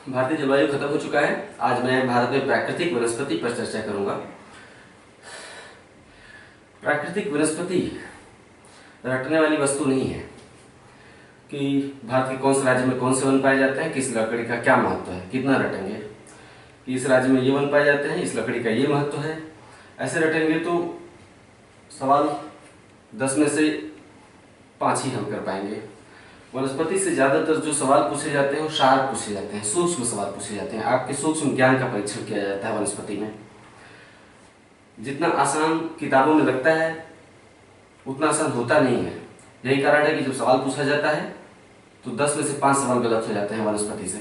भारतीय जलवायु खत्म हो चुका है। आज मैं भारत में प्राकृतिक वनस्पति पर चर्चा करूंगा। प्राकृतिक वनस्पति रटने वाली वस्तु नहीं है कि भारत के कौन से राज्य में कौन से वन पाए जाते हैं, किस लकड़ी का क्या महत्व है, कितना रटेंगे कि इस राज्य में ये वन पाए जाते हैं, इस लकड़ी का ये महत्व है। ऐसे रटेंगे तो सवाल 10 में से 5 ही हम कर पाएंगे। वनस्पति से ज़्यादातर जो सवाल पूछे जाते हैं वो शार्प पूछे जाते हैं, सूक्ष्म सवाल पूछे जाते हैं। आपके सूक्ष्म ज्ञान का परीक्षण किया जाता है वनस्पति में। जितना आसान किताबों में लगता है उतना आसान होता नहीं है। यही कारण है कि जब सवाल पूछा जाता है तो 10 में से 5 सवाल गलत हो जाते हैं वनस्पति से।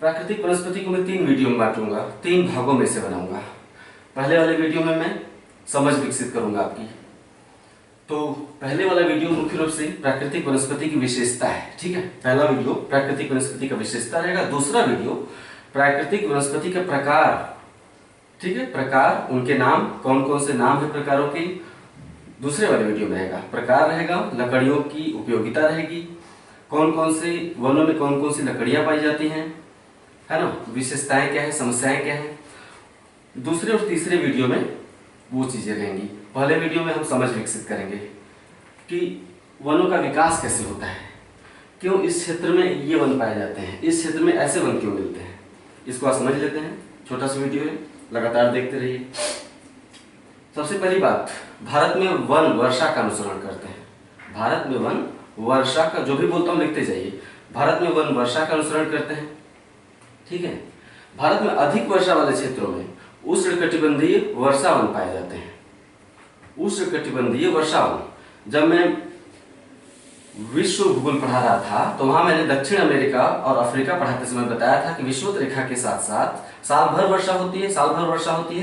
प्राकृतिक वनस्पति को मैं 3 वीडियो में बांटूंगा, 3 भागों में से बनाऊंगा। पहले वाले वीडियो में मैं समझ विकसित करूंगा आपकी। तो पहले वाला वीडियो मुख्य रूप से प्राकृतिक वनस्पति की विशेषता है, ठीक है। पहला वीडियो प्राकृतिक वनस्पति का विशेषता रहेगा। दूसरा वीडियो प्राकृतिक वनस्पति का प्रकार, ठीक है, प्रकार, उनके नाम, कौन कौन से नाम है प्रकारों के, दूसरे वाले वीडियो में रहेगा। प्रकार रहेगा, लकड़ियों की उपयोगिता रहेगी, कौन कौन से वनों में कौन कौन सी लकड़ियां पाई जाती हैं, है ना, विशेषताएं क्या है, समस्याएं क्या है। दूसरे और तीसरे वीडियो में वो चीजें रहेंगी। पहले वीडियो में हम समझ विकसित करेंगे कि वनों का विकास कैसे होता है, क्यों इस क्षेत्र में ये वन पाए जाते हैं, इस क्षेत्र में ऐसे वन क्यों मिलते हैं, इसको आप समझ लेते हैं। छोटा सा वीडियो है, लगातार देखते रहिए। सबसे पहली बात, भारत में वन वर्षा का अनुसरण करते हैं। भारत में वन वर्षा का, जो भी बोलता हूं लिखते जाइए। भारत में वन वर्षा का अनुसरण करते हैं, ठीक है। भारत में अधिक वर्षा वाले क्षेत्रों में उष्णकटिबंधीय वर्षा वन पाए जाते हैं। उष्णकटिबंधीय वर्षा वन, जब मैं विश्व भूगोल पढ़ा रहा था तो वहां मैंने दक्षिण अमेरिका और अफ्रीका पढ़ाते समय बताया था कि विषुवत रेखा के साथ साथ साल भर वर्षा होती है,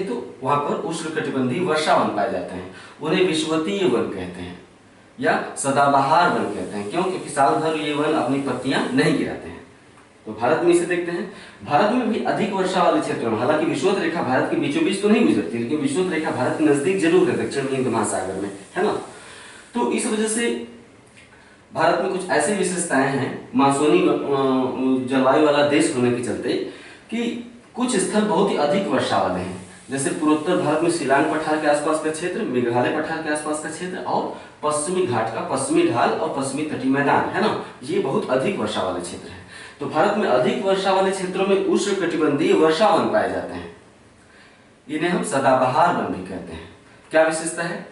तो वहां पर उष्णकटिबंधीय वर्षा वन पाए जाते हैं। उन्हें विषुवतीय वन कहते हैं या सदाबहार वन कहते हैं। क्यों? क्योंकि साल भर ये वन अपनी पत्तियां नहीं गिराते हैं। तो भारत में इसे देखते हैं। भारत में भी अधिक वर्षा वाले क्षेत्रों में, हालांकि विषुवत रेखा भारत के बीचों बीच तो नहीं गुजरती, लेकिन विषुवत रेखा भारत के नजदीक जरूर है, दक्षिण हिंद महासागर में, है ना। तो इस वजह से भारत में कुछ ऐसी विशेषताएं हैं, मानसूनी जलवायु वाला देश होने के चलते, कि कुछ स्थल बहुत ही अधिक वर्षा वाले हैं। जैसे पूर्वोत्तर भारत में शिलांग पठार के आसपास का क्षेत्र, मेघालय पठार के आसपास का क्षेत्र और पश्चिमी घाट का पश्चिमी ढाल और पश्चिमी तटीय मैदान, है ना, ये बहुत अधिक वर्षा वाले क्षेत्र है। तो भारत में अधिक वर्षा वाले क्षेत्रों में उष्णकटिबंधीय वर्षा वन पाए जाते हैं। इन्हें हम सदाबहार वन भी कहते हैं। क्या विशेषता है?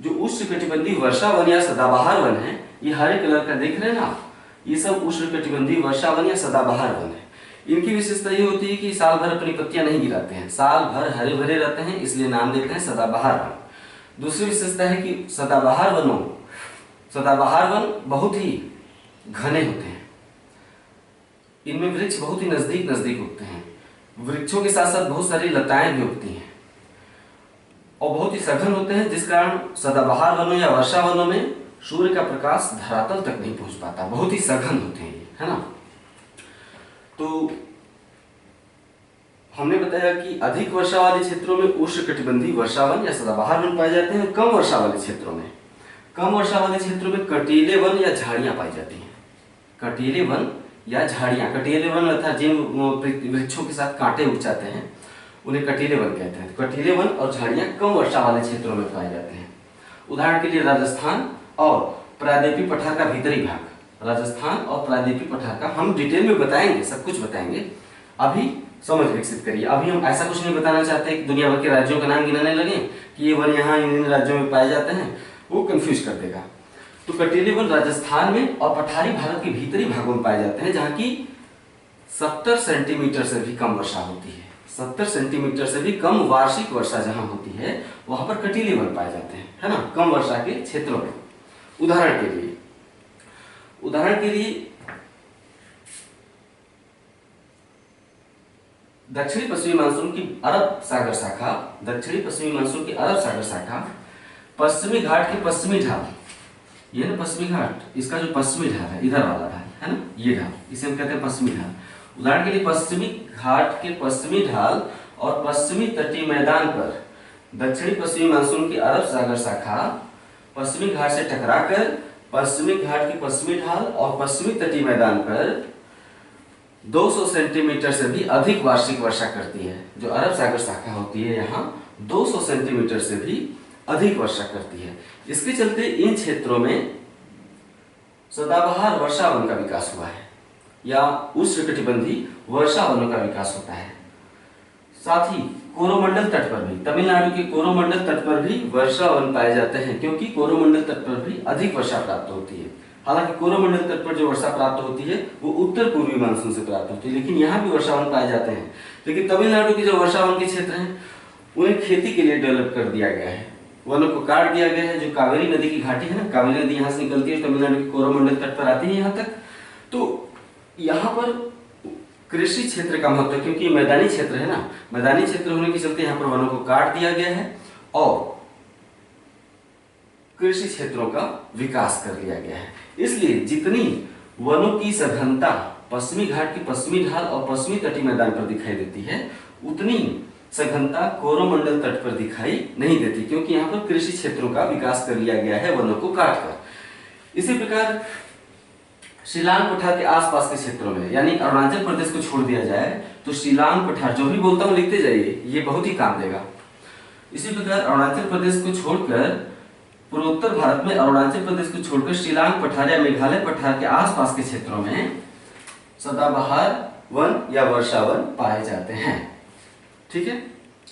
जो उष्णकटिबंधीय वर्षा वन या सदाबहार वन है, ये हरे कलर का देख रहे हैं ना, ये सब उष्णकटिबंधीय वर्षा वन या सदाबहार वन है। इनकी विशेषता ये होती है कि साल भर अपनी पत्तियां नहीं गिराते हैं, साल भर हरे भरे रहते हैं, इसलिए नाम देते हैं सदाबहार वन। दूसरी विशेषता है कि सदाबहार वन बहुत ही घने होते हैं। इनमें वृक्ष बहुत ही नजदीक नजदीक उगते हैं। वृक्षों के साथ साथ बहुत सारी लताएं भी उगती हैं और बहुत ही सघन होते हैं, जिस कारण सदाबहार वनों या वर्षा वनों में सूर्य का प्रकाश धरातल तक नहीं पहुंच पाता। बहुत ही सघन होते हैं ये, है ना। तो हमने बताया कि अधिक वर्षा वाले क्षेत्रों में उष्णकटिबंधीय वर्षा वन या सदाबहार वन पाए जाते हैं। कम वर्षा वाले क्षेत्रों में कटीले वन या झाड़ियां पाई जाती हैं। कटीले वन या झाड़ियां, कटीले वन अर्थात जिन वृक्षों के साथ कांटे उग जाते हैं उन्हें कटीले वन कहते हैं। कटीले वन और झाड़ियां कम वर्षा वाले क्षेत्रों में पाए जाते हैं। उदाहरण के लिए राजस्थान और प्रायद्वीपीय पठार का भीतरी भाग, राजस्थान और प्रायद्वीपीय पठार का हम डिटेल में बताएंगे, सब कुछ बताएंगे। अभी समझ विकसित करिए। अभी हम ऐसा कुछ नहीं बताना चाहते कि दुनिया भर के राज्यों का नाम गिनाने लगे कि ये वन यहाँ इन राज्यों में पाए जाते हैं, वो कंफ्यूज कर देगा। तो कटीले वन राजस्थान में और पठारी भारत के भीतरी भागों में पाए जाते हैं, जहां की 70 सेंटीमीटर से भी कम वर्षा होती है। 70 सेंटीमीटर से भी कम वार्षिक वर्षा जहां होती है वहां पर कटीले वन पाए जाते हैं, है ना, कम वर्षा के क्षेत्रों में। उदाहरण के लिए दक्षिणी पश्चिमी मानसून की अरब सागर शाखा पश्चिमी घाट के पश्चिमी ढाल, ये ना पश्चिमी घाट, इसका जो पश्चिमी ढाल है, इधर वाला ढाल है ना, ये ढाल, इसे हम कहते हैं पश्चिमी ढाल। उदाहरण के लिए पश्चिमी घाट के पश्चिमी ढाल और पश्चिमी तटीय मैदान पर दक्षिणी पश्चिमी मानसून की अरब सागर शाखा पश्चिमी घाट से टकराकर पश्चिमी घाट की पश्चिमी ढाल और पश्चिमी तटीय मैदान पर 200 सेंटीमीटर से भी अधिक वार्षिक वर्षा करती है। जो अरब सागर शाखा होती है यहाँ 200 सेंटीमीटर से भी अधिक वर्षा करती है। इसके चलते इन क्षेत्रों में सदाबहार वर्षा वन का विकास हुआ है या उष्णकटिबंधीय वर्षा वनों का विकास होता है। साथ ही कोरोमंडल तट पर भी, तमिलनाडु के कोरोमंडल तट पर भी वर्षा वन पाए जाते हैं, क्योंकि कोरोमंडल तट पर भी अधिक वर्षा प्राप्त होती है। हालांकि कोरोमंडल तट पर जो वर्षा प्राप्त होती है वो उत्तर पूर्वी मानसून से प्राप्त होती है, लेकिन यहाँ भी वर्षा वन पाए जाते हैं। लेकिन तमिलनाडु के जो वर्षा वन के क्षेत्र हैं उन्हें खेती के लिए डेवलप कर दिया गया है, वनों को काट दिया गया है। जो कावेरी नदी की घाटी है ना, कावेरी नदी यहाँ से निकलती है, तमिलनाडु के कोरोमंडल तट पर आती है यहाँ तक। तो यहाँ पर कृषि क्षेत्र का महत्व, क्योंकि मैदानी क्षेत्र है ना, मैदानी क्षेत्र होने के चलते यहाँ पर वनों को काट दिया गया है और कृषि क्षेत्रों का विकास कर लिया गया है। इसलिए जितनी वनों की सघनता पश्चिमी घाट की पश्चिमी ढाल और पश्चिमी तटीय मैदान पर दिखाई देती है, उतनी सघनता कोरोमंडल तट पर दिखाई नहीं देती, क्योंकि यहाँ पर कृषि क्षेत्रों का विकास कर लिया गया है वनों को काटकर। इसी प्रकार शिलांग पठार के आसपास के क्षेत्रों में, यानी अरुणाचल प्रदेश को छोड़ दिया जाए तो शिलांग पठार, जो भी बोलता हूँ लिखते जाइए, ये बहुत ही काम देगा। इसी प्रकार अरुणाचल प्रदेश को छोड़कर पूर्वोत्तर भारत में अरुणाचल प्रदेश को छोड़कर शिलांग पठार या मेघालय पठार के आसपास के क्षेत्रों में सदाबहार वन या वर्षा वन पाए जाते हैं। ठीक है,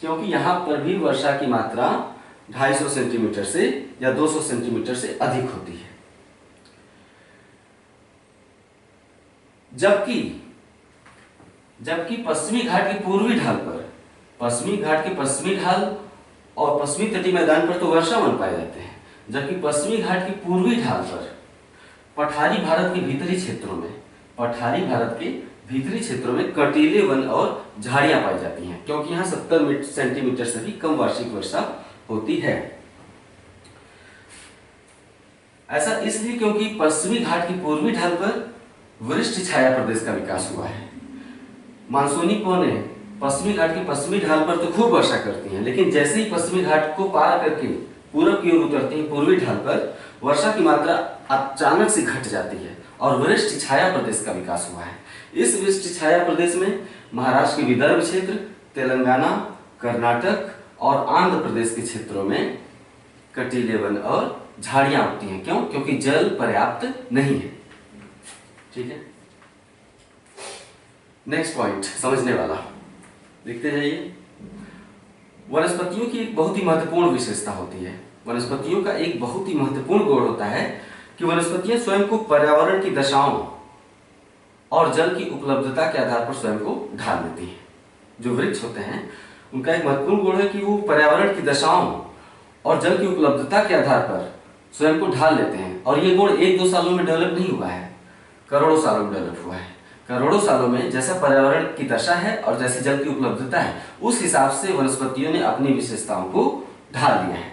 क्योंकि यहाँ पर भी वर्षा की मात्रा 250 सेंटीमीटर से या 200 सेंटीमीटर से अधिक होती है। जबकि पश्चिमी घाट की पूर्वी ढाल पर, पश्चिमी घाट की पश्चिमी ढाल और पश्चिमी तटीय मैदान पर तो वर्षा वन पाए जाते हैं, जबकि पश्चिमी घाट की पूर्वी ढाल पर पठारी भारत के भीतरी क्षेत्रों में, पठारी भारत के भीतरी क्षेत्रों में कटीले वन और झाड़ियां पाई जाती हैं, क्योंकि यहाँ 70 सेंटीमीटर से भी कम वार्षिक वर्षा होती है। ऐसा इसलिए क्योंकि पश्चिमी घाट की पूर्वी ढाल पर वरिष्ठ छाया प्रदेश का विकास हुआ है। मानसूनी पवनें पश्चिमी घाट की पश्चिमी ढाल पर तो खूब वर्षा करती हैं, लेकिन जैसे ही पश्चिमी घाट को पार करके पूरब की ओर उतरती है पूर्वी ढाल पर, वर्षा की मात्रा अचानक से घट जाती है और वरिष्ठ छाया प्रदेश का विकास हुआ है। इस वरिष्ठ छाया प्रदेश में महाराष्ट्र के विदर्भ क्षेत्र, तेलंगाना, कर्नाटक और आंध्र प्रदेश के क्षेत्रों में कटीले वन और झाड़ियां उगती हैं। क्यों? क्योंकि जल पर्याप्त नहीं है। ठीक है, नेक्स्ट पॉइंट समझने वाला, लिखते जाइए। वनस्पतियों की एक बहुत ही महत्वपूर्ण विशेषता होती है, वनस्पतियों का एक बहुत ही महत्वपूर्ण गुण होता है कि वनस्पतियां स्वयं को पर्यावरण की दशाओं और जल की उपलब्धता के आधार पर स्वयं को ढाल लेती हैं। जो वृक्ष होते हैं उनका एक महत्वपूर्ण गुण है कि वो पर्यावरण की दशाओं और जल की उपलब्धता के आधार पर स्वयं को ढाल लेते हैं। और ये गुण 1-2 सालों में डेवलप नहीं हुआ है, करोड़ों सालों में डेवलप हुआ है। करोड़ों सालों में जैसा पर्यावरण की दशा है और जैसे जल की उपलब्धता है, उस हिसाब से वनस्पतियों ने अपनी विशेषताओं को ढाल लिया है।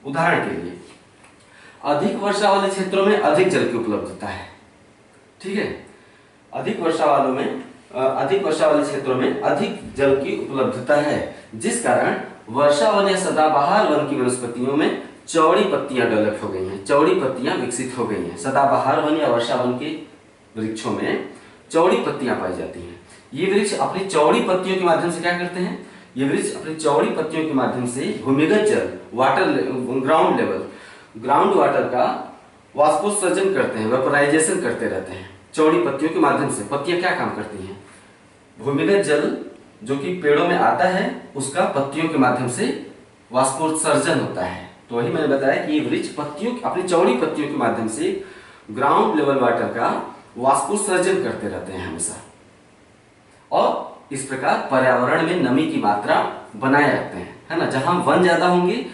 उदाहरण के लिए, अधिक वर्षा वाले क्षेत्रों में अधिक जल की उपलब्धता है। ठीक है, अधिक वर्षा वाले क्षेत्रों में अधिक जल की उपलब्धता है, जिस कारण वर्षा वन या सदाबहार वन की वनस्पतियों में चौड़ी पत्तियां डेवलप हो गई हैं, चौड़ी पत्तियां विकसित हो गई हैं। सदाबहार वन या वर्षा वन के वृक्षों में चौड़ी पत्तियां पाई जाती हैं। ये वृक्ष अपनी चौड़ी पत्तियों के माध्यम से क्या करते हैं? ये वृक्ष अपनी चौड़ी पत्तियों के माध्यम से भूमिगत जल, ग्राउंड वाटर का वाष्पोत्सर्जन करते हैं, वेपोराइजेशन करते रहते हैं चौड़ी पत्तियों के माध्यम से। पत्तियां क्या काम करती हैं? भूमिगत जल जो कि पेड़ों में आता है उसका पत्तियों के माध्यम से वाष्पोत्सर्जन होता है। तो वही मैंने बताया कि ये वृक्ष अपनी चौड़ी पत्तियों के माध्यम से ग्राउंड लेवल वाटर का वाष्पोत्सर्जन करते रहते हैं हमेशा, और इस प्रकार पर्यावरण में नमी की मात्रा बनाए रखते हैं, है ना। जहां वन ज्यादा होंगे,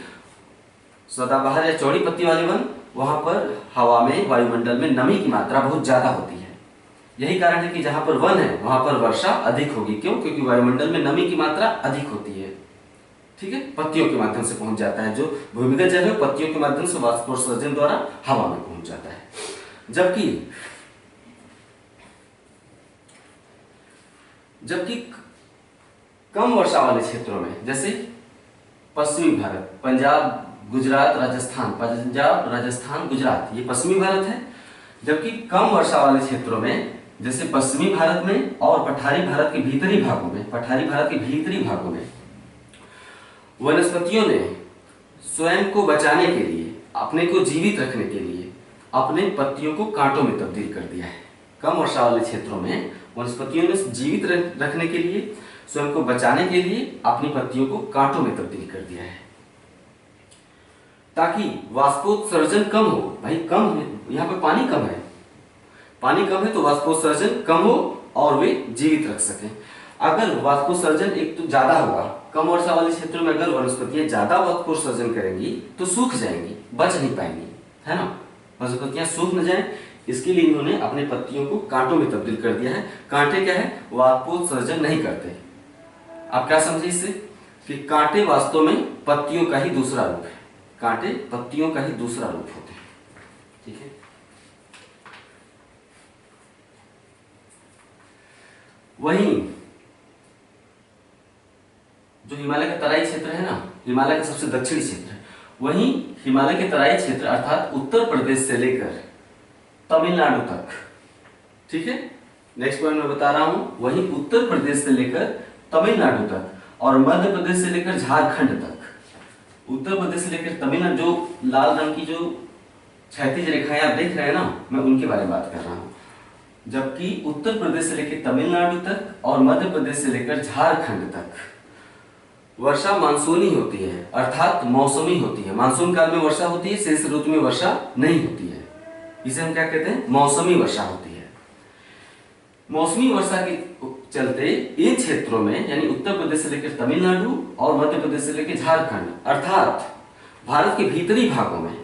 सदाबहार या चौड़ी पत्ती वाले वन, वहां पर हवा में, वायुमंडल में नमी की मात्रा बहुत ज्यादा होती है। यही कारण है कि जहां पर वन है वहां पर वर्षा अधिक होगी। क्यों? क्योंकि वायुमंडल में नमी की मात्रा अधिक होती है। ठीक है, पत्तियों के माध्यम से पहुंच जाता है, जो भूमिगत जल है पत्तियों के माध्यम से वाष्पोत्सर्जन द्वारा हवा में पहुंच जाता है। जबकि कम वर्षा वाले क्षेत्रों में, जैसे पश्चिमी भारत, पंजाब, राजस्थान, गुजरात, ये पश्चिमी भारत है। जबकि कम वर्षा वाले क्षेत्रों में जैसे पश्चिमी भारत में और पठारी भारत के भीतरी भागों में वनस्पतियों ने स्वयं को बचाने के लिए, अपने को जीवित रखने के लिए अपने पत्तियों को कांटों में तब्दील कर दिया है। कम वर्षा वाले क्षेत्रों में वनस्पतियों ने जीवित रखने के लिए, स्वयं को बचाने के लिए अपनी पत्तियों को कांटों में तब्दील कर दिया है, ताकि वाष्पोत्सर्जन कम हो। भाई कम है, यहाँ पे पानी कम है तो वाष्पोत्सर्जन कम हो और वे जीवित रख सकें। अगर वाष्पोत्सर्जन एक तो ज्यादा होगा, कम वर्षा वाले क्षेत्रों में अगर वनस्पतियां ज्यादा वाष्पोत्सर्जन करेंगी तो सूख जाएंगी, बच नहीं पाएंगी, है ना। वनस्पतियां सूख न जाएं, इसके लिए इन्होंने अपने पत्तियों को कांटों में तब्दील कर दिया है। कांटे क्या है, वाष्पोत्सर्जन नहीं करते। आप क्या समझे इससे कि कांटे वास्तव में पत्तियों का ही दूसरा रूप है। कांटे पत्तियों का ही दूसरा रूप होते हैं, ठीक है। वहीं जो हिमालय का तराई क्षेत्र है ना, हिमालय का सबसे दक्षिणी क्षेत्र है, वहीं हिमालय के तराई क्षेत्र अर्थात उत्तर प्रदेश से लेकर तमिलनाडु तक, ठीक है। नेक्स्ट पॉइंट मैं बता रहा हूं, वहीं उत्तर प्रदेश से लेकर तमिलनाडु तक और मध्य प्रदेश से लेकर झारखंड तक, उत्तर प्रदेश से लेकर तमिलनाडु, जो लाल रंग की जो क्षैतिज रेखाएं आप देख रहे हैं ना, मैं उनके बारे में बात कर रहा हूं। जबकि उत्तर प्रदेश से लेकर तमिलनाडु तक और मध्य प्रदेश से लेकर झारखंड तक वर्षा मानसूनी होती है, अर्थात मौसमी होती है। मानसून काल में वर्षा होती है, शेष ऋतु में वर्षा नहीं होती है। इसे हम क्या कहते हैं, मौसमी वर्षा होती है। मौसमी वर्षा के चलते इन क्षेत्रों में, यानी उत्तर प्रदेश से लेकर तमिलनाडु और मध्य प्रदेश से लेकर झारखंड, अर्थात भारत के भीतरी भागों में,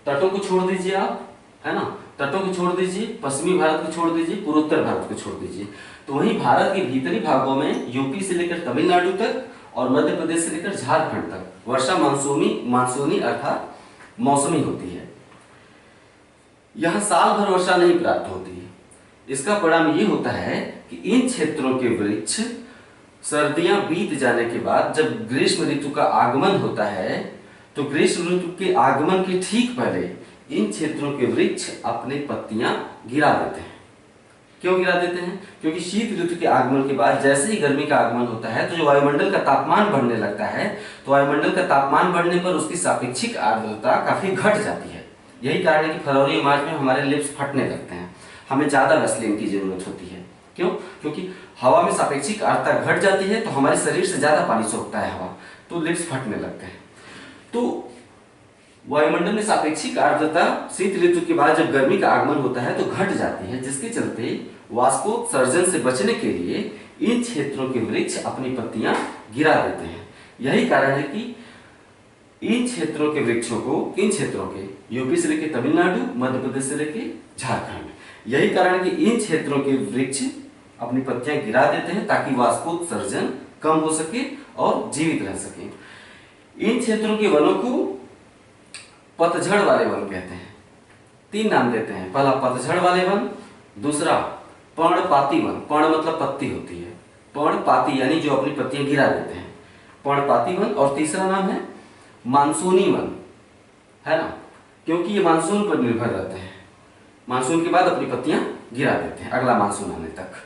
तटों को छोड़ दीजिए आप, है ना, तटों को छोड़ दीजिए, पश्चिमी भारत को छोड़ दीजिए, पूर्वोत्तर भारत को छोड़ दीजिए, तो वहीं भारत के भीतरी भागों में यूपी से लेकर तमिलनाडु तक और मध्य प्रदेश से लेकर झारखंड तक वर्षा मानसूनी अर्थात मौसमी होती है। यहां साल भर वर्षा नहीं प्राप्त होती है। इसका परिणाम ये होता है कि इन क्षेत्रों के वृक्ष सर्दियां बीत जाने के बाद जब ग्रीष्म ऋतु का आगमन होता है, तो ग्रीष्म ऋतु के आगमन के ठीक पहले इन क्षेत्रों के वृक्ष अपने पत्तियां गिरा देते हैं। क्यों गिरा देते हैं? क्योंकि शीत ऋतु के आगमन के बाद जैसे ही गर्मी का आगमन होता है तो जो वायुमंडल का तापमान बढ़ने लगता है, तो वायुमंडल का तापमान बढ़ने पर उसकी सापेक्षिक आर्द्रता काफी घट जाती है। यही कारण है कि फरवरी और मार्च में हमारे लिप्स फटने लगते हैं, हमें ज्यादा वैसलीन की जरूरत होती है। क्यों? क्योंकि हवा में सापेक्षिक आर्द्रता घट जाती है, तो हमारे शरीर से ज्यादा पानी सोखता है हवा, तो लिप्स फटने लगते हैं। तो वायुमंडल में सापेक्षिक आर्द्रता शीत ऋतु के बाद जब गर्मी का आगमन होता है तो घट जाती है, जिसके चलते वाष्पोत्सर्जन से बचने के लिए इन क्षेत्रों के वृक्ष अपनी पत्तियां गिरा देते हैं। यही कारण है कि इन क्षेत्रों के वृक्षों को, इन क्षेत्रों के, यूपी से लेकर तमिलनाडु, मध्य प्रदेश से लेकर झारखंड, यही कारण है कि इन क्षेत्रों के वृक्ष अपनी पत्तियां गिरा देते हैं ताकि वाष्पोत्सर्जन कम हो सके और जीवित रह सके। इन क्षेत्रों के वनों को पतझड़ वाले वन कहते हैं। 3 नाम देते हैं। पहला पतझड़ वाले वन, दूसरा पर्णपाती वन, पर्ण मतलब पत्ती होती है, पर्णपाती यानी जो अपनी पत्तियां गिरा देते हैं, पर्णपाती वन, और तीसरा नाम है मानसूनी वन, है ना, क्योंकि ये मानसून पर निर्भर रहते हैं, मानसून के बाद अपनी पत्तियां गिरा देते हैं अगला मानसून आने तक।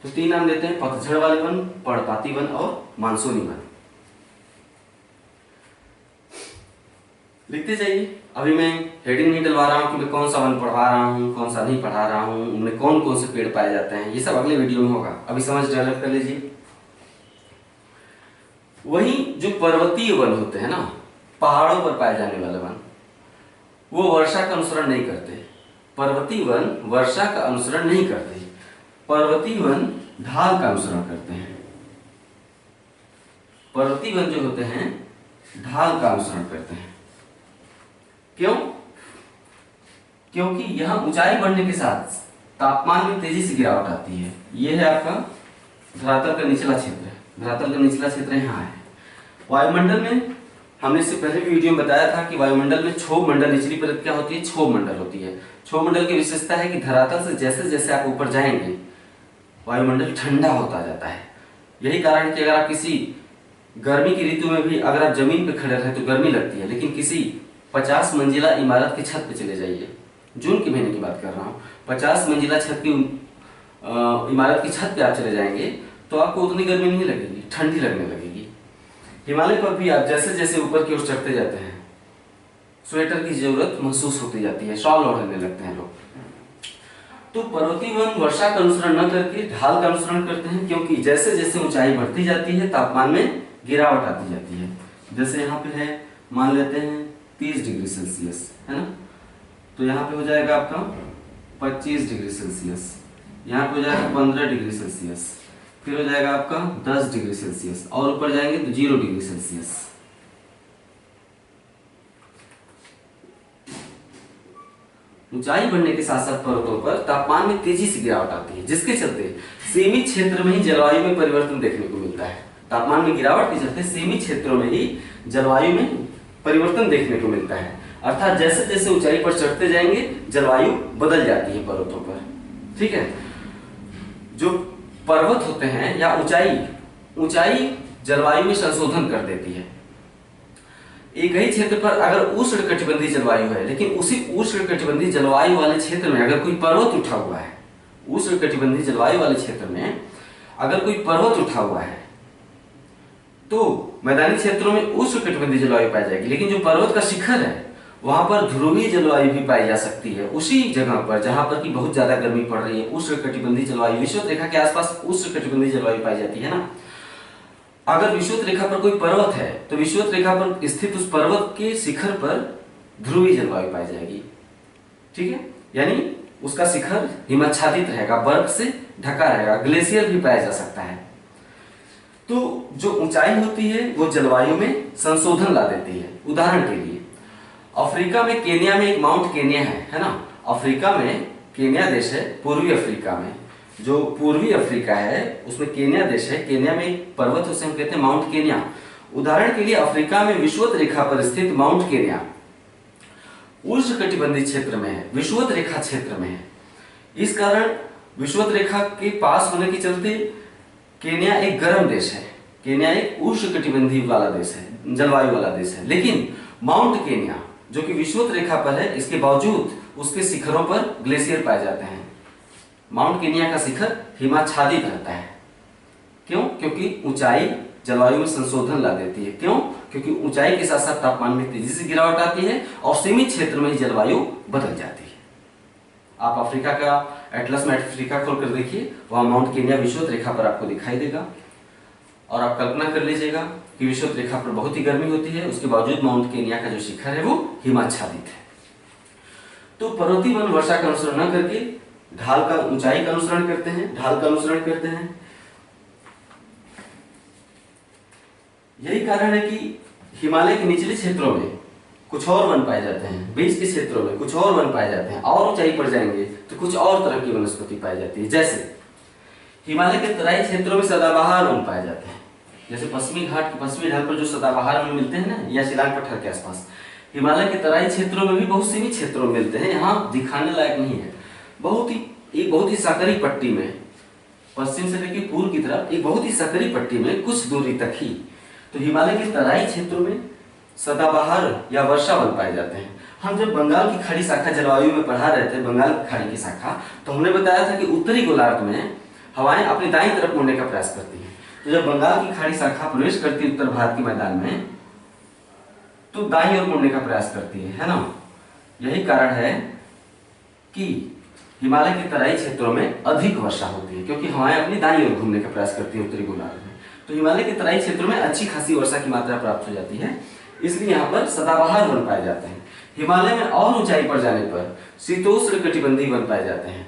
तो 3 नाम देते हैं, पतझड़ वाले वन, पर्णपाती वन और मानसूनी वन। लिखते जाइए। अभी मैं हेडिंग नहीं डलवा रहा हूँ कि मैं कौन सा वन पढ़ा रहा हूँ, कौन सा नहीं पढ़ा रहा हूँ, उनमें कौन कौन से पेड़ पाए जाते हैं, ये सब अगले वीडियो में होगा। अभी समझ डेवलप कर लीजिए। वहीं जो पर्वतीय वन होते हैं ना, पहाड़ों पर पाए जाने वाले वन, वो वर्षा का अनुसरण नहीं करते। पर्वतीय वन वर्षा का अनुसरण नहीं करते, पर्वतीय वन ढाल का अनुसरण करते हैं। पर्वतीय वन जो होते हैं ढाल का अनुसरण करते हैं। क्यों? क्योंकि यहां ऊंचाई बढ़ने के साथ तापमान में तेजी से गिरावट आती है। यह है आपका धरातल का निचला क्षेत्र, धरातल का निचला क्षेत्र यहाँ है। वायुमंडल में हमने इससे पहले भी वीडियो में बताया था कि वायुमंडल में क्षोभ मंडल, निचली परत क्या होती है, क्षोभ मंडल होती है। क्षोभ मंडल की विशेषता है कि धरातल से जैसे जैसे आप ऊपर जाएंगे वायुमंडल ठंडा होता जाता है। यही कारण है कि अगर आप किसी गर्मी की ऋतु में भी अगर आप जमीन पर खड़े रहे तो गर्मी लगती है, लेकिन किसी 50 मंजिला इमारत की छत पे चले जाइए, जून के महीने की बात कर रहा हूँ, 50 मंजिला छत की इमारत की छत पे आप चले जाएंगे तो आपको उतनी गर्मी नहीं लगेगी, ठंडी लगने लगेगी। हिमालय पर भी आप जैसे जैसे ऊपर की ओर चढ़ते जाते हैं स्वेटर की जरूरत महसूस होती जाती है, शॉल ओढ़ने लगते हैं लोग। तो पर्वतीय वन वर्षा का अनुसरण न करके ढाल का अनुसरण करते हैं, क्योंकि जैसे जैसे ऊंचाई बढ़ती जाती है तापमान में गिरावट आती जाती है। जैसे यहाँ पे है, मान लेते हैं 30 डिग्री सेल्सियस, है ना, तो यहाँ पे हो जाएगा आपका 25 डिग्री सेल्सियस, यहाँ पे हो जाएगा 15 डिग्री सेल्सियस, फिर हो जाएगा आपका 10 डिग्री सेल्सियस, और ऊपर जाएंगे तो 0 डिग्री सेल्सियस। ऊंचाई बढ़ने के साथ साथ पर्वतों पर तापमान में तेजी से गिरावट आती है, जिसके चलते सीमित क्षेत्र में ही जलवायु में परिवर्तन देखने को मिलता है। तापमान में गिरावट के चलते सीमित क्षेत्रों में ही जलवायु में परिवर्तन देखने को मिलता है। अर्थात जैसे जैसे ऊंचाई पर चढ़ते जाएंगे जलवायु बदल जाती है पर्वतों पर। ठीक है, जो पर्वत होते हैं या ऊंचाई जलवायु में संशोधन कर देती है। एक ही क्षेत्र पर अगर उष्णकटिबंधीय जलवायु है, लेकिन उसी उष्णकटिबंधीय जलवायु वाले क्षेत्र में अगर कोई पर्वत उठा हुआ है, उष्णकटिबंधीय जलवायु वाले क्षेत्र में अगर कोई पर्वत उठा हुआ है तो मैदानी क्षेत्रों में उष्णकटिबंधीय जलवायु पाई जाएगी, लेकिन जो पर्वत का शिखर है वहां पर ध्रुवीय जलवायु भी पाई जा सकती है। उसी जगह पर जहां पर की बहुत ज्यादा गर्मी पड़ रही है, उष्णकटिबंधीय जलवायु, विषुवत रेखा के आसपास उष्णकटिबंधीय जलवायु पाई जाती है ना। अगर विषुवत रेखा पर कोई पर्वत है तो विषुवत रेखा पर स्थित उस पर्वत के शिखर पर ध्रुवीय जलवायु पाई जाएगी। ठीक है, यानी उसका शिखर हिमाच्छादित रहेगा, बर्फ से ढका रहेगा, ग्लेशियर भी पाया जा सकता है। तो जो ऊंचाई होती है वो जलवायु में संशोधन ला देती है। उदाहरण के लिए अफ्रीका में केन्या में एक माउंट केन्या है ना। अफ्रीका में केन्या देश है, पूर्वी अफ्रीका में जो पूर्वी अफ्रीका है उसमें केन्या देश है। केन्या में एक पर्वत उसे हम कहते हैं माउंट केन्या। उदाहरण के लिए अफ्रीका में विषुवत रेखा पर स्थित माउंट केन्या उष्णकटिबंधीय क्षेत्र में है, विषुवत रेखा क्षेत्र में है। इस कारण विषुवत रेखा के पास होने के चलते केन्या एक गर्म देश है, केन्या एक उष्णकटिबंधीय वाला देश है, जलवायु वाला देश है। लेकिन माउंट केन्या जो कि विषुवत रेखा पर है, इसके बावजूद उसके शिखरों पर ग्लेशियर पाए जाते हैं। माउंट केन्या का शिखर हिमाच्छादित रहता है। क्यों? क्योंकि ऊंचाई जलवायु में संशोधन ला देती है। क्यों? क्योंकि ऊंचाई के साथ साथ तापमान में तेजी से गिरावट आती है और सीमित क्षेत्र में ही जलवायु बदल जाती है। आप अफ्रीका का एटलस में अफ्रीका खोल कर देखिए, वहां माउंट केन्या विषुवत रेखा पर आपको दिखाई देगा। और आप कल्पना कर लीजिएगा कि विषुवत रेखा पर बहुत ही गर्मी होती है, उसके बावजूद माउंट केन्या का जो शिखर है वो हिमाच्छादित है। तो पर्वतीय वन वर्षा का अनुसरण न करके ढाल का, ऊंचाई का अनुसरण करते हैं, ढाल का अनुसरण करते हैं। यही कारण है कि हिमालय के निचले क्षेत्रों में कुछ और वन पाए जाते हैं, बीच के क्षेत्रों में कुछ और वन पाए जाते हैं, और ऊंचाई पर जाएंगे तो कुछ और तरह की वनस्पति पाई जाती है। जैसे हिमालय के तराई क्षेत्रों में सदाबहार वन पाए जाते हैं। जैसे पश्चिमी घाट के पश्चिमी ढाल पर जो सदाबहार वन मिलते हैं ना, या शिलांग पठार के आसपास, हिमालय के तराई क्षेत्रों में भी बहुत सीमित क्षेत्रों में मिलते हैं। यहाँ दिखाने लायक नहीं है। बहुत ही सकरी पट्टी में, पश्चिम से लेकर पूर्व की तरफ एक बहुत ही सकरी पट्टी में कुछ दूरी तक ही तो हिमालय के तराई क्षेत्रों में सदाबहार या वर्षा वन पाए जाते हैं। हम जब बंगाल की खाड़ी शाखा जलवायु में पढ़ा रहे थे, बंगाल की खाड़ी की शाखा, तो हमने बताया था कि उत्तरी गोलार्ध में हवाएं अपनी दाईं तरफ मुड़ने का प्रयास करती हैं। तो जब बंगाल की खाड़ी शाखा प्रवेश करती है उत्तर भारत के मैदान में तो दाईं ओर मुड़ने का प्रयास करती है ना। यही कारण है कि हिमालय के तराई क्षेत्रों में अधिक वर्षा होती है, क्योंकि हवाएं अपनी दाईं ओर घूमने का प्रयास करती है उत्तरी गोलार्ध में। तो हिमालय के तराई क्षेत्रों में अच्छी खासी वर्षा की मात्रा प्राप्त हो जाती है, इसलिए यहाँ पर सदाबहार वन पाए जाते हैं। हिमालय में और ऊंचाई पर जाने पर शीतोष्ण कटिबंधीय वन पाए जाते हैं,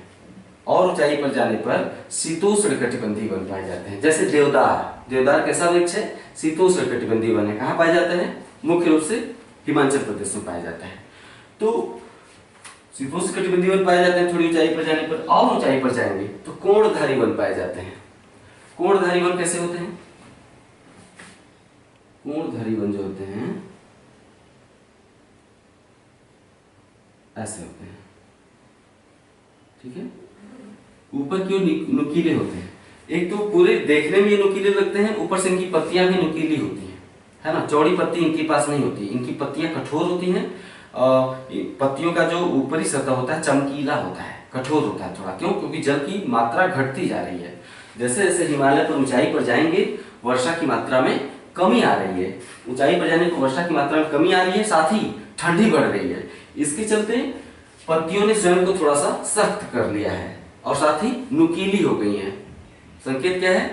और ऊंचाई पर जाने पर शीतोष्ण कटिबंधीय वन पाए जाते हैं। जैसे देवदार कैसा वृक्ष है? शीतोष्ण कटिबंधीय वन है। कहाँ पाए जाते हैं? मुख्य रूप से हिमाचल प्रदेश में पाए जाते हैं। तो शीतोष्ण कटिबंधीय वन पाए जाते हैं थोड़ी ऊंचाई पर जाने पर। और ऊंचाई पर जाएंगे तो कोणधारी वन पाए जाते हैं। कोणधारी वन कैसे होते हैं? कोणधारी वन जो होते हैं ऐसे होते हैं, ठीक है, ऊपर की ओर नुकीले होते हैं। एक तो पूरे देखने में ये नुकीले लगते हैं, ऊपर से इनकी पत्तियां भी नुकीली होती हैं, है ना। चौड़ी पत्ती इनके पास नहीं होती, इनकी पत्तियां कठोर होती हैं। पत्तियों का जो ऊपरी सतह होता है चमकीला होता है, कठोर होता है थोड़ा। क्यों? क्योंकि जल की मात्रा घटती जा रही है। जैसे जैसे हिमालय पर ऊंचाई पर जाएंगे वर्षा की मात्रा में कमी आ रही है, ऊंचाई पर जाने को वर्षा की मात्रा में कमी आ रही है, साथ ही ठंडी बढ़ रही है। इसके चलते पत्तियों ने स्वयं को थोड़ा सा सख्त कर लिया है और साथ ही नुकीली हो गई हैं। संकेत क्या है?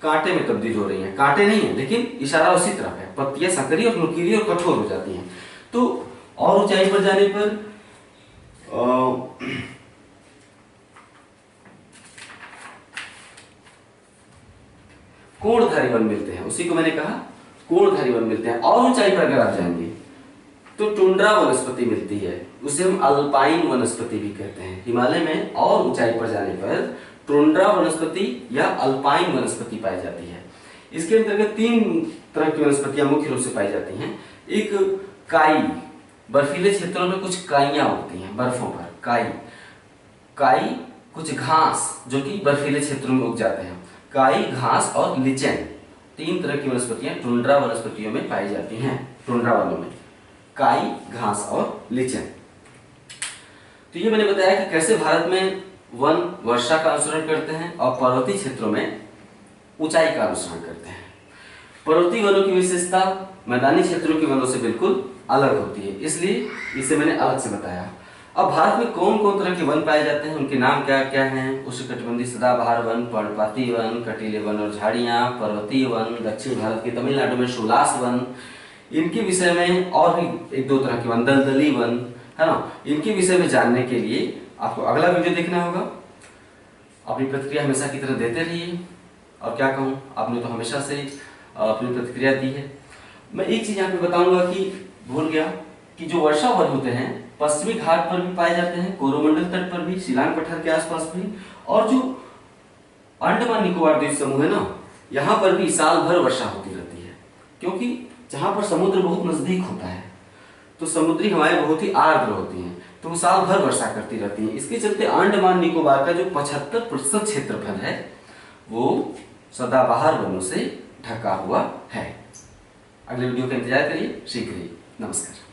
कांटे में तब्दील हो रही हैं। कांटे नहीं है लेकिन इशारा उसी तरफ है। पत्तियां संकरी और नुकीली और कठोर हो जाती हैं। तो और ऊंचाई पर जाने पर कोणधारी वन मिलते हैं। उसी को मैंने कहा कोणधारी वन मिलते हैं। और ऊंचाई पर अगर आप जाएंगे तो टुंड्रा वनस्पति मिलती है, उसे हम अल्पाइन वनस्पति भी कहते हैं। हिमालय में और ऊंचाई पर जाने पर टुंड्रा वनस्पति या अल्पाइन वनस्पति पाई जाती है। इसके अंतर्गत 3 तरह की वनस्पतियां मुख्य रूप से पाई जाती हैं। एक काई, बर्फीले क्षेत्रों में कुछ काइयां उगती हैं बर्फों पर। काई कुछ घास जो कि बर्फीले क्षेत्रों में उग जाते हैं। काई, घास और लिचेन, 3 तरह की वनस्पतियां टुंड्रा वनस्पतियों में पाई जाती हैं। टुंड्रा वनों में काई, घास और लिचेन। तो ये मैंने बताया कि कैसे भारत में वन वर्षा का अनुसरण करते हैं और पर्वतीय क्षेत्रों में ऊंचाई का अनुसरण करते हैं। पर्वतीय वनों की विशेषता मैदानी क्षेत्रों के वनों से बिल्कुल अलग होती है, इसलिए इसे मैंने अलग से बताया। अब भारत में कौन कौन तरह के वन पाए जाते हैं, उनके नाम क्या क्या हैं? उष्णकटिबंधीय सदाबहार वन, पर्णपाती वन, कटीले वन और झाड़ियां, पर्वतीय वन, दक्षिण भारत के तमिलनाडु में शोलास वन, इनके विषय में और भी 1-2 तरह के वन, दलदली वन, है ना। इनके विषय में जानने के लिए आपको अगला वीडियो देखना होगा। अपनी प्रतिक्रिया हमेशा की तरह देते रहिए। और क्या कहूँ, आपने तो हमेशा से अपनी प्रतिक्रिया दी है। मैं एक चीज यहाँ पे बताऊंगा कि भूल गया कि जो वर्षा वन होते हैं पश्चिमी घाट पर भी पाए जाते हैं, कोरोमंडल तट पर भी, शिलांग पठार के आसपास भी, और जो अंडमान निकोबार द्वीप समूह है ना, यहाँ पर भी साल भर वर्षा होती रहती है। क्योंकि जहाँ पर समुद्र बहुत नजदीक होता है तो समुद्री हवाएं बहुत ही आर्द्र होती हैं, तो वो साल भर वर्षा करती रहती हैं। इसके चलते अंडमान निकोबार का जो 75% क्षेत्रफल है वो सदाबहार वनों से ढका हुआ है। अगले वीडियो का इंतजार करिए। शीघ्र ही। नमस्कार।